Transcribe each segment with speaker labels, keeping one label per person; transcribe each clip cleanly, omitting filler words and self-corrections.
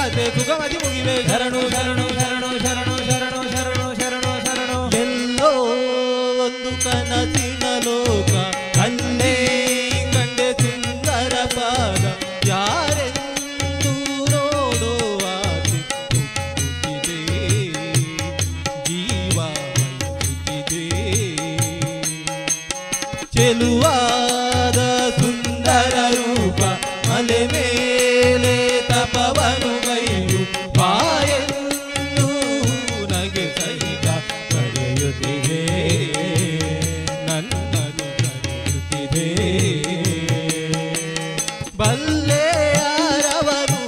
Speaker 1: ಯಾತ್ರೆ ಸುಗಮತಿ ಮುಗಿವೆ ಶರಣು ಶರಣು ಶರಣು ಶರಣು ಶರಣು ಶರಣು ಶರಣು ಶರಣು ಎಲ್ಲೋ ಒಂದು ಕನಸಿನ ಲೋಕ ಕಂಡೆ ಕಂಡೆ ಸುಂದರ ಪಾದ ಯಾರೆಂದು ನೋಡುವ ಜೀವ ಚೆಲುವಾದ ಸುಂದರ ರೂಪ ಮಲೆ ಮೇಲೆ ತಪವನು ಗೈಯು ಬಾಯನ್ನು ನಗೆ ಸಹಿತ ಕರೆಯುತ್ತಿದೆ ನನ್ನನ್ನು ಕರೆಯುತ್ತಿದೆ ಬಲ್ಲೆ ಯಾರವರು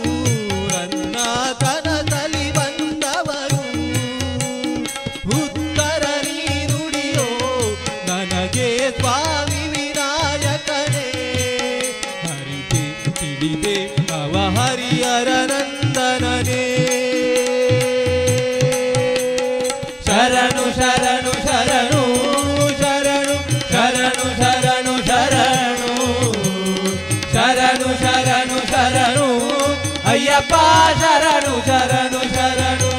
Speaker 1: ನನ್ನ ಕನಸಲಿ ಬಂದವರು ಉತ್ತರ ನೀ ನುಡಿಯೋ ನನಗೆ ಸ್ವಾಮಿ ವಿನಾಯಕನೇ ಹರಿತೆ ತಿಳಿದೆ ಅವ ಹರಿಹರ ನಂದನನೇ ಶರಣು ಶರಣು ಶರಣು ಶರಣು ಶರಣು ಶರಣು ಶರಣು ಶರಣು ಶರಣು ಶರಣು ಅಯ್ಯಪ್ಪ ಶರಣು ಶರಣು ಶರಣು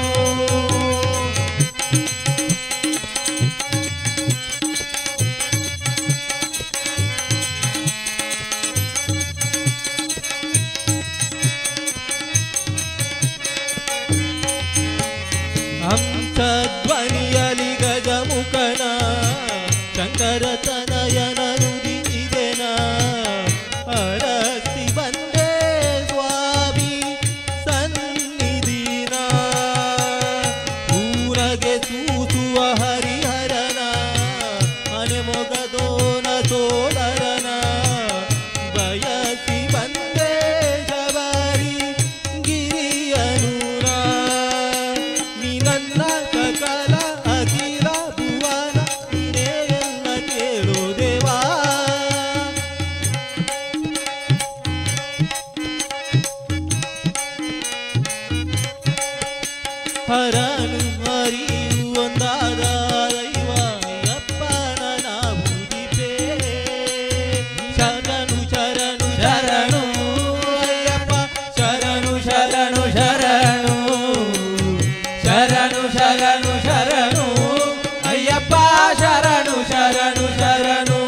Speaker 1: ಹಂಸಧ್ವನಿಯಲಿ ಗಜಮುಖನ ಶಂಕರ ತನಯನ ನುಡಿಸಿದೆನ ಅರಸಿ ಬಂದೆ ಸ್ವಾಮಿ ಸನ್ನಿಧಿನ ಊರಗೆ ಸೂಸುವ ಹರಿಹರನ ಮನೆ ಮೊಗದೋನ ಸೋದರನ ಬಯಸಿ ಬಂದೆ ಶಬರಿ ಗಿರಿಯನೂರ ನನ್ನ ಸಕಲ ಅಖಿಲ ಭುವನ ನೀನೇ ಎಲ್ಲ ಕೇಳು ದೇವಾ ಹರನು ಹರಿಯು ಒಂದಾದ ದೈವ ಅಪ್ಪನ ನಾವುದಿಪೇ ಶರಣು ಶರಣು ಶರಣು ಅಯ್ಯಪ್ಪ ಶರಣು ಶರಣು ಶರಣು ಶರಣು ಶರಣು ಶರಣು ಅಯ್ಯಪ್ಪ ಶರಣು ಶರಣು ಶರಣು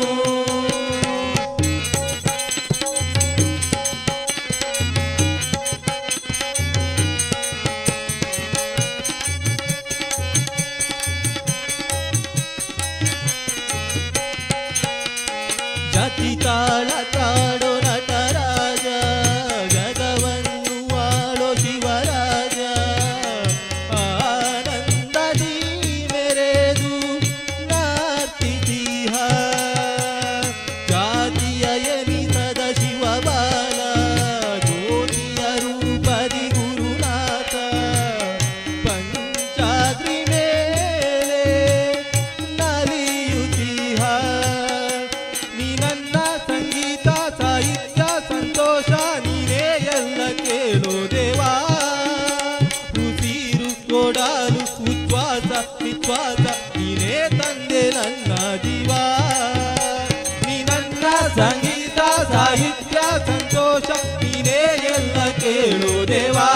Speaker 1: ಜಾತಿ ತಾಳ ತಾಡೋ ನಟರಾಜ ಜಗವನ್ನು ಆಳೋ ಶಿವರಾಜ ಆನಂದದಿ ಮೆರೆದು ನಾರ್ತಿದೀಹ ಜಾತಿಯ ಎನಿಸದ ಶಿವಬಾಲ ಜ್ಯೋತಿಯ ರೂಪದಿ ಗುರುನಾಥ ಪಂಚಾದ್ರಿ ಮೇಲೆ ನಲಿಯುತ್ತೀಹ ನೀ ನನ್ನ ಸಂಗೀತ ಸಾಹಿತ್ಯ ಸಂತೋಷ ನೀನೇ ಎಲ್ಲ ಕೇಳೋ ದೇವಾ ಉಸಿರು ಕೊಡಲು ಉಚ್ಛ್ವಾಸ ನಿಶ್ವಾಸ ನೀನೇ ತಂದೆ ನನ್ನ ಜೀವ ನೀ ನನ್ನ ಸಂಗೀತ ಸಾಹಿತ್ಯ ಸಂತೋಷ ನೀನೇ ಎಲ್ಲ ಕೇಳೋ ದೇವಾ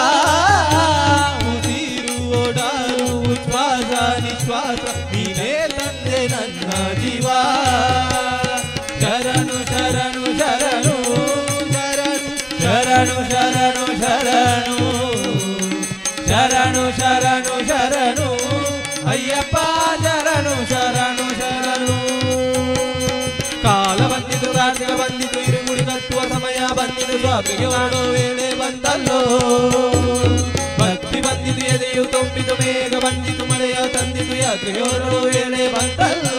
Speaker 1: ಉಸಿರು ಓಡಾಲು ಉಚ್ಛ್ವಾಸ ನಿಶ್ವಾಸ ನೀನೇ ತಂದೆ ನನ್ನ ಜೀವ ಶರಣು ಶರಣು ಶರಣು ಶರಣು ಶರಣು ಶರಣು ಶರಣು ಶರಣು ಶರಣು ಅಯ್ಯಪ್ಪ ಶರಣು ಶರಣು ಶರಣು ಕಾಲ ಬಂದಿತು ಕಾರ್ತಿಕ ಬಂದಿತು ಇರುಮುಡಿ ಕಟ್ಟುವ ಸಮಯ ಬಂದಿತು ಸ್ವಾಮಿಗೆ ಮಾಡೋ ವೇಳೆ ಬಂತಲ್ಲೋ ಭಕ್ತಿ ಬಂದಿತು ಎದೆಯು ತುಂಬಿತು ಮೇಘ ಬಂದಿತು ಮಳೆಯ ತಂದಿತು ಯಾತ್ರೆಗೆ ಹೊರಡೋ ವೇಳೆ ಬಂತಲ್ಲೋ